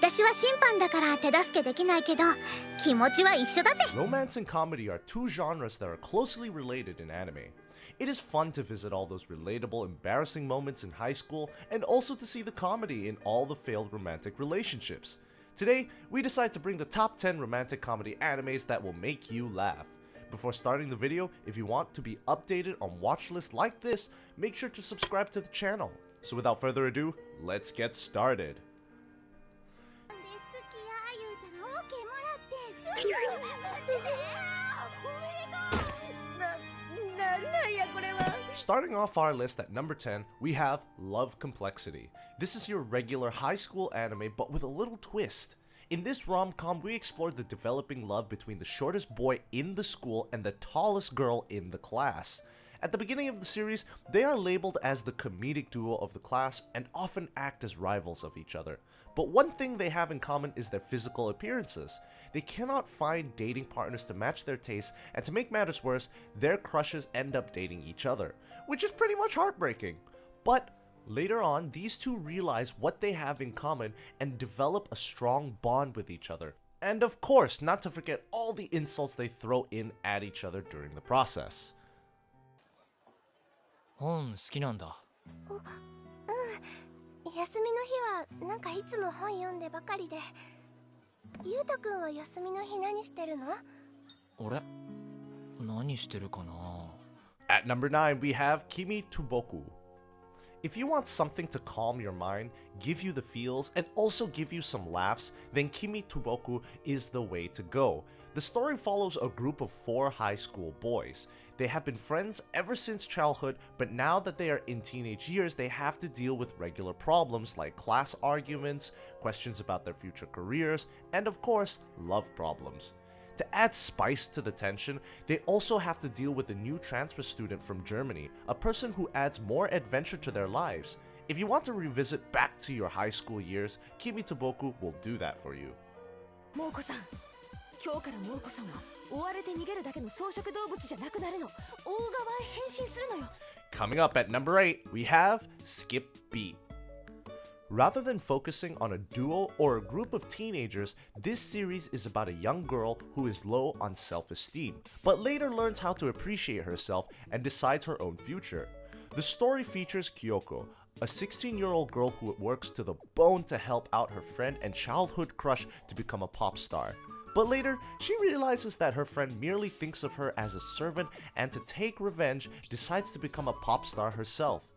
私は審判だから手助けできないけど、気持ちは一緒だぜ。 Romance and comedy are two genres that are closely related in anime. It is fun to visit all those relatable, embarrassing moments in high school and also to see the comedy in all the failed romantic relationships. Today, we decide to bring the top 10 romantic comedy animes that will make you laugh. Before starting the video, if you want to be updated on watch lists like this, make sure to subscribe to the channel. So without further ado, let's get started. Starting off our list at number 10, we have Love Complexity. This is your regular high school anime but with a little twist. In this rom-com, we explore the developing love between the shortest boy in the school and the tallest girl in the class. At the beginning of the series, they are labeled as the comedic duo of the class and often act as rivals of each other. But one thing they have in common is their physical appearances. They cannot find dating partners to match their tastes, and to make matters worse, their crushes end up dating each other, which is pretty much heartbreaking. But later on, these two realize what they have in common and develop a strong bond with each other. And of course, not to forget all the insults they throw in at each other during the process. 本好きなんだ。休みの日はなんかいつも本読んでばかりで。ゆうとくんは休みの日何してるの？俺何してるかな。 At number 9, we have Kimi to Boku. If you want something to calm your mind, give you the feels, and also give you some laughs, then Kimi to Boku is the way to go. The story follows a group of 4 high school boys. They have been friends ever since childhood, but now that they are in teenage years, they have to deal with regular problems like class arguments, questions about their future careers, and of course, love problems. To add spice to the tension, they also have to deal with a new transfer student from Germany, a person who adds more adventure to their lives. If you want to revisit back to your high school years, Kimi to Boku will do that for you. モーコさん、今日からモーコさんは追われて逃げるだけの草食動物じゃなくなるの。追う側へ変身するのよ。 Coming up at number 8, we have Skip Beat. Rather than focusing on a duo or a group of teenagers, this series is about a young girl who is low on self-esteem, but later learns how to appreciate herself and decides her own future. The story features Kyoko, a 16-year-old girl who works to the bone to help out her friend and childhood crush to become a pop star. But later, she realizes that her friend merely thinks of her as a servant and to take revenge, decides to become a pop star herself.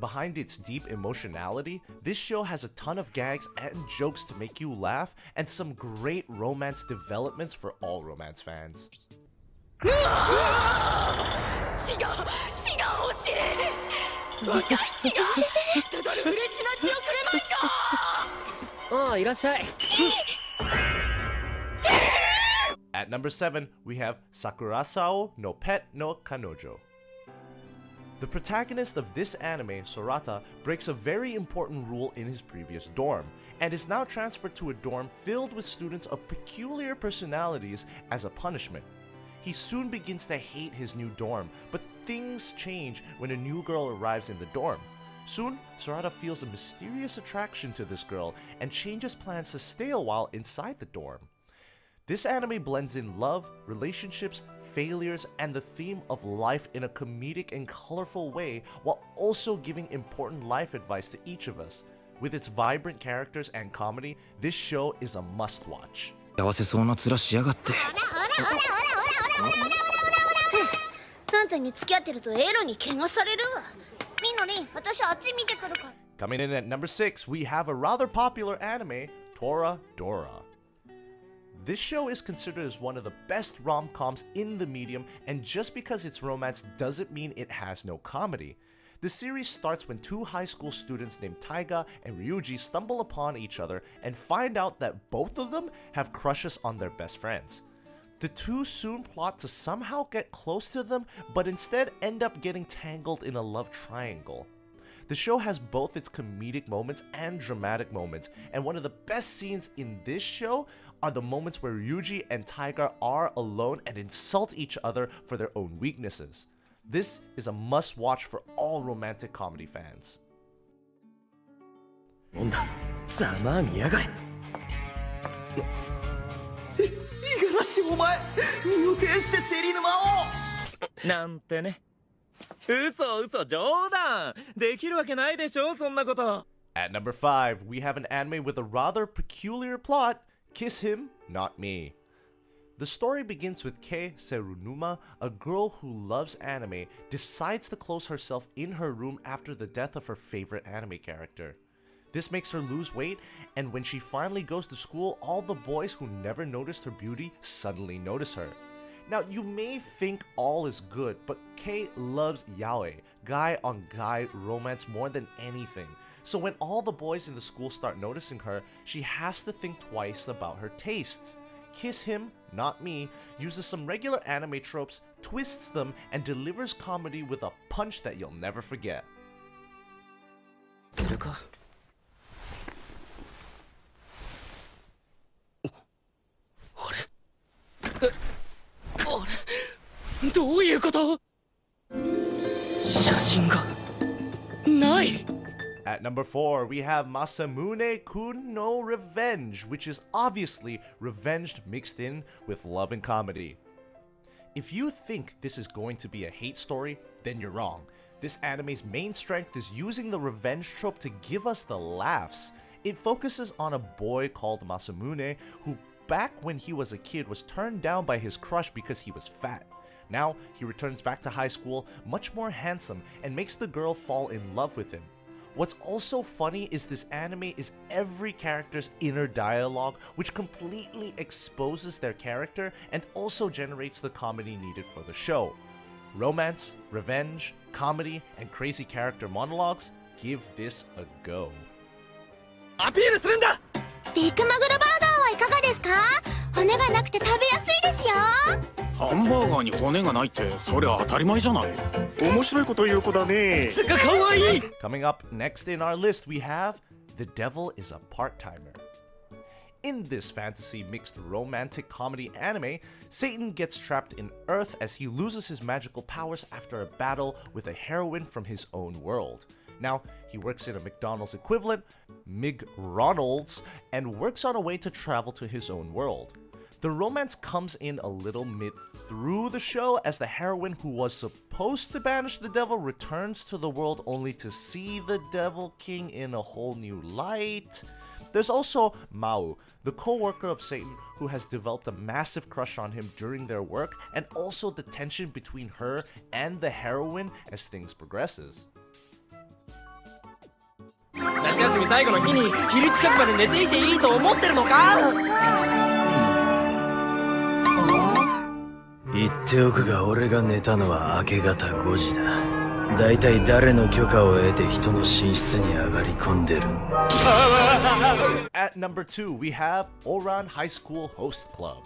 Behind its deep emotionality, this show has a ton of gags and jokes to make you laugh and some great romance developments for all romance fans. At number 7, we have SAKURASOU no Pet no Kanojo. The protagonist of this anime, Sorata, breaks a very important rule in his previous dorm, and is now transferred to a dorm filled with students of peculiar personalities as a punishment. He soon begins to hate his new dorm, but things change when a new girl arrives in the dorm. Soon, Sorata feels a mysterious attraction to this girl and changes plans to stay a while inside the dorm. This anime blends in love, relationships, failures, and the theme of life in a comedic and colorful way, while also giving important life advice to each of us. With its vibrant characters and comedy, this show is a must-watch. 幸せそうな面しやがって。あんたに付き合ってるとエロに怪我されるわ。みのりん、私あっち見てくるから。 Coming in at number 6, we have a rather popular anime, TORA DORA. This show is considered as one of the best rom-coms in the medium, and just because it's romance doesn't mean it has no comedy. The series starts when 2 high school students named Taiga and Ryuji stumble upon each other and find out that both of them have crushes on their best friends. The two soon plot to somehow get close to them, but instead end up getting tangled in a love triangle. The show has both its comedic moments and dramatic moments, and one of the best scenes in this show are the moments where Ryuji and Taiga are alone and insult each other for their own weaknesses. This is a must-watch for all romantic comedy fans. お前身を挺してセリ沼をなんてね。嘘冗談できるわけないでしょそんなこと。 At number 5, we have an anime with a rather peculiar plot, Kiss Him, Not Me. The story begins with Kei Serunuma, a girl who loves anime, decides to close herself in her room after the death of her favorite anime character. This makes her lose weight, and when she finally goes to school, all the boys who never noticed her beauty suddenly notice her. Now, you may think all is good, but Kei loves yaoi, guy-on-guy romance more than anything. So when all the boys in the school start noticing her, she has to think twice about her tastes. Kiss Him, Not Me uses some regular anime tropes, twists them, and delivers comedy with a punch that you'll never forget. するか。どういうこと？写真がない。 At number 4, we have Masamune-kun no Revenge, which is obviously revenge mixed in with love and comedy. If you think this is going to be a hate story, then you're wrong. This anime's main strength is using the revenge trope to give us the laughs. It focuses on a boy called Masamune who back when he was a kid was turned down by his crush because he was fat. Now, he returns back to high school, much more handsome, and makes the girl fall in love with him. What's also funny is this anime is every character's inner dialogue, which completely exposes their character and also generates the comedy needed for the show. Romance, revenge, comedy, and crazy character monologues, give this a go. アピールするんだ。ビッグマグロバーガーはいかがですか？骨がなくて食べやすいですよ。ハンバーガーに骨がないってそりゃ当たり前じゃない。面白いこと言う子だね。つかかわいい。 Coming up next in our list, we have The Devil is a Part-Timer. In this fantasy mixed romantic comedy anime, Satan gets trapped in Earth as he loses his magical powers after a battle with a heroine from his own world. Now, he works in a McDonald's equivalent, McRonald's, and works on a way to travel to his own world. The romance comes in a little mid through the show as the heroine who was supposed to banish the devil returns to the world only to see the Devil King in a whole new light. There's also Mau, the co-worker of Satan who has developed a massive crush on him during their work, and also the tension between her and the heroine as things progresses. 夏休み最後の日に昼近くまで寝ていていいと思ってるのか？言っておくが俺が寝たのは明け方5時だ。だいたい誰の許可を得て人の寝室に上がり込んでる。 At number 2, we have OURAN High School Host Club.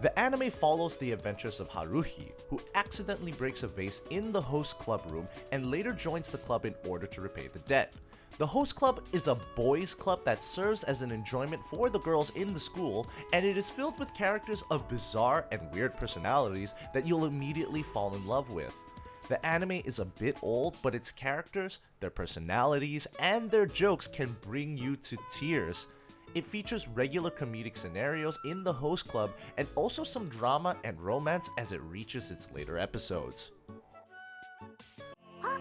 The anime follows the adventures of Haruhi, who accidentally breaks a vase in the host club room and later joins the club in order to repay the debt. The host club is a boys' club that serves as an enjoyment for the girls in the school, and it is filled with characters of bizarre and weird personalities that you'll immediately fall in love with. The anime is a bit old, but its characters, their personalities, and their jokes can bring you to tears. It features regular comedic scenarios in the host club and also some drama and romance as it reaches its later episodes.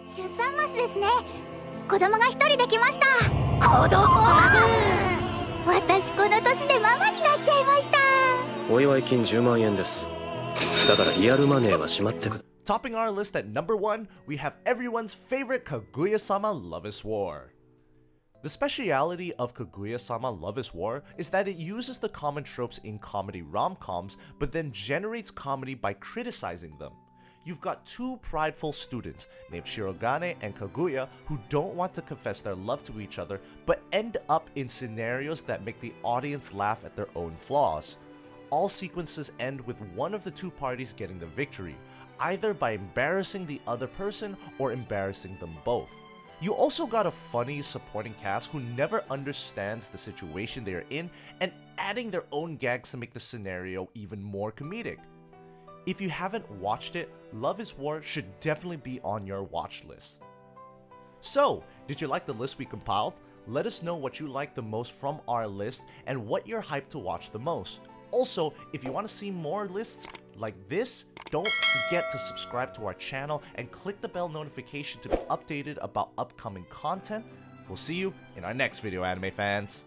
出産マスですね。子供が一人できました。子供？私この年でママになっちゃいました。お祝い金10万円です。だからリアルマネーはしまってくだ。 Topping our list at number 1, we have everyone's favorite Kaguya-Sama Love is War. The speciality of Kaguya-Sama Love is War is that it uses the common tropes in comedy rom-coms, but then generates comedy by criticizing them. You've got two prideful students named Shirogane and Kaguya who don't want to confess their love to each other, but end up in scenarios that make the audience laugh at their own flaws. All sequences end with one of the two parties getting the victory, either by embarrassing the other person or embarrassing them both. You also got a funny supporting cast who never understands the situation they are in and adding their own gags to make the scenario even more comedic. If you haven't watched it, Love is War should definitely be on your watch list. So, did you like the list we compiled? Let us know what you like the most from our list and what you're hyped to watch the most. Also, if you want to see more lists like this, don't forget to subscribe to our channel and click the bell notification to be updated about upcoming content. We'll see you in our next video, anime fans.